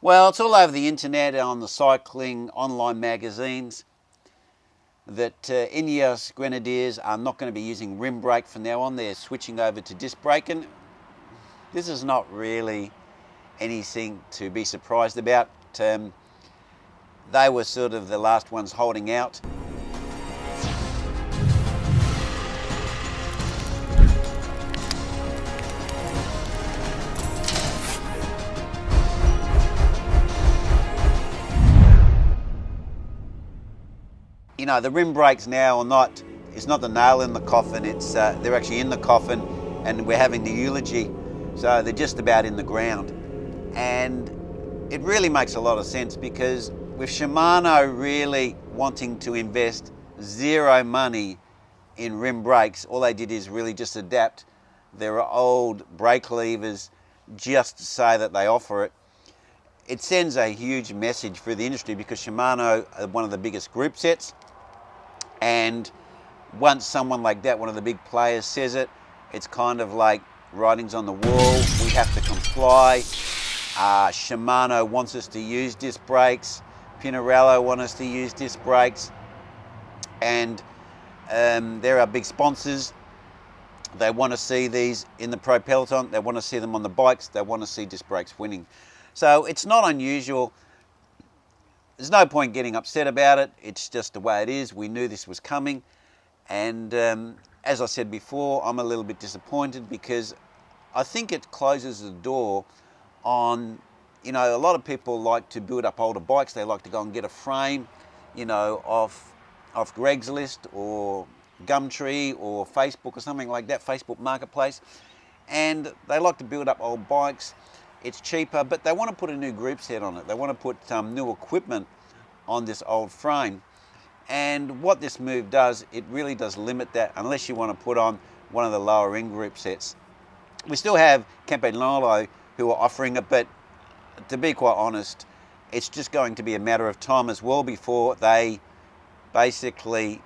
Well, it's all over the internet, on the cycling online magazines, that Ineos Grenadiers are not going to be using rim brake from now on. They're switching over to disc brake, and this is not really anything to be surprised about. They were sort of the last ones holding out. You know, the rim brakes now it's not the nail in the coffin, it's they're actually in the coffin, and we're having the eulogy, so they're just about in the ground. And it really makes a lot of sense, because with Shimano really wanting to invest zero money in rim brakes, all they did is really just adapt their old brake levers just to say that they offer it. It sends a huge message for the industry, because Shimano are one of the biggest group sets, and once someone like that, one of the big players, says it, it's kind of like writing's on the wall. We have to comply. Shimano wants us to use disc brakes. Pinarello want us to use disc brakes, and they're our big sponsors. They want to see these in the pro peloton. They want to see them on the bikes. They want to see disc brakes winning. So it's not unusual. There's no point getting upset about it. It's just the way it is. We knew this was coming. And as I said before, I'm a little bit disappointed, because I think it closes the door on, you know, a lot of people like to build up older bikes. They like to go and get a frame, you know, off Craigslist or Gumtree or Facebook or something like that, Facebook Marketplace. And they like to build up old bikes. It's cheaper, but they want to put a new group set on it. They want to put new equipment on this old frame. And what this move does, it really does limit that, unless you want to put on one of the lower end group sets. We still have Campagnolo who are offering it, but to be quite honest, it's just going to be a matter of time as well before they basically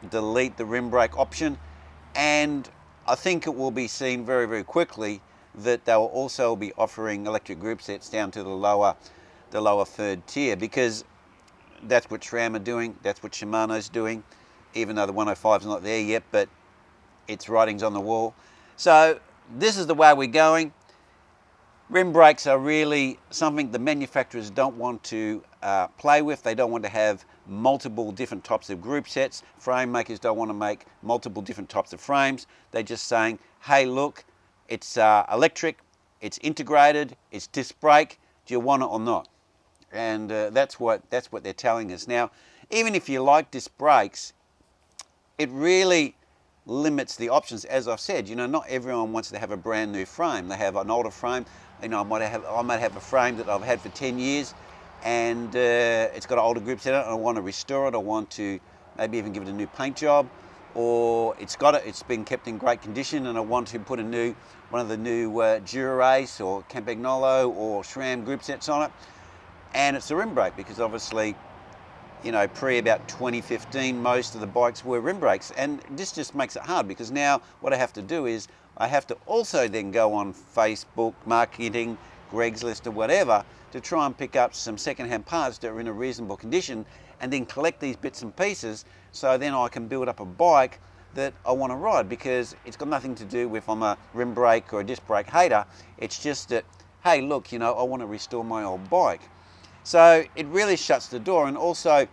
delete the rim brake option. And I think it will be seen very, very quickly that they will also be offering electric group sets down to the lower third tier, because that's what SRAM are doing, that's what Shimano's doing, even though the 105 is not there yet, but its writing's on the wall. So this is the way we're going. Rim brakes are really something the manufacturers don't want to play with. They don't want to have multiple different types of group sets. Frame makers don't want to make multiple different types of frames. They're just saying, hey, look, it's electric, it's integrated, it's disc brake, do you want it or not? And that's what they're telling us. Now, even if you like disc brakes, it really limits the options. As I've said, you know, not everyone wants to have a brand new frame. They have an older frame. You know, I might have a frame that I've had for 10 years, and it's got an older group set on it, and I want to restore it. I want to maybe even give it a new paint job, or it's been kept in great condition, and I want to put one of the new Dura-Ace or Campagnolo or SRAM group sets on it. And it's a rim brake, because obviously, you know, about 2015, most of the bikes were rim brakes. And this just makes it hard, because now what I have to do is I have to also then go on Facebook, marketing, Craigslist or whatever, to try and pick up some second-hand parts that are in a reasonable condition, and then collect these bits and pieces, so then I can build up a bike that I want to ride, because it's got nothing to do with I'm a rim brake or a disc brake hater. It's just that, hey, look, you know, I want to restore my old bike. So it really shuts the door. And also,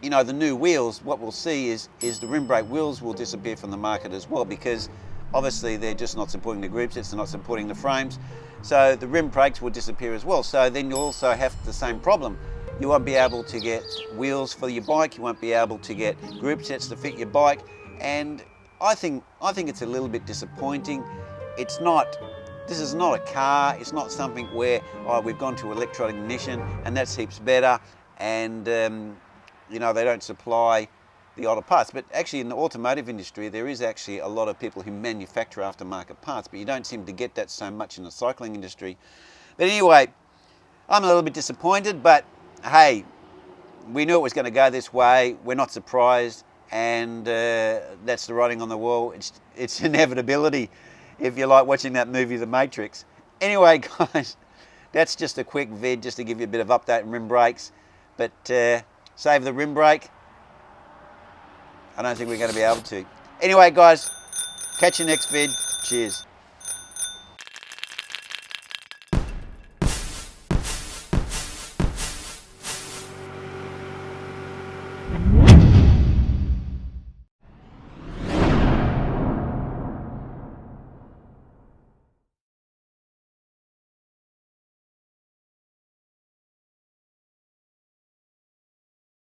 you know, the new wheels, what we'll see is the rim brake wheels will disappear from the market as well, because obviously they're just not supporting the group sets, they're not supporting the frames. So the rim brakes will disappear as well. So then you'll also have the same problem. You won't be able to get wheels for your bike, you won't be able to get group sets to fit your bike. And I think it's a little bit disappointing. This is not a car. It's not something where we've gone to electronic ignition and that's heaps better, and you know, they don't supply the older parts. But actually in the automotive industry, there is actually a lot of people who manufacture aftermarket parts, but you don't seem to get that so much in the cycling industry. But anyway, I'm a little bit disappointed, but hey, we knew it was going to go this way. We're not surprised, and that's the writing on the wall. It's inevitability, if you like watching that movie, The Matrix. Anyway, guys, that's just a quick vid just to give you a bit of update on rim brakes. But save the rim brake, I don't think we're going to be able to. Anyway, guys, catch you next vid. Cheers.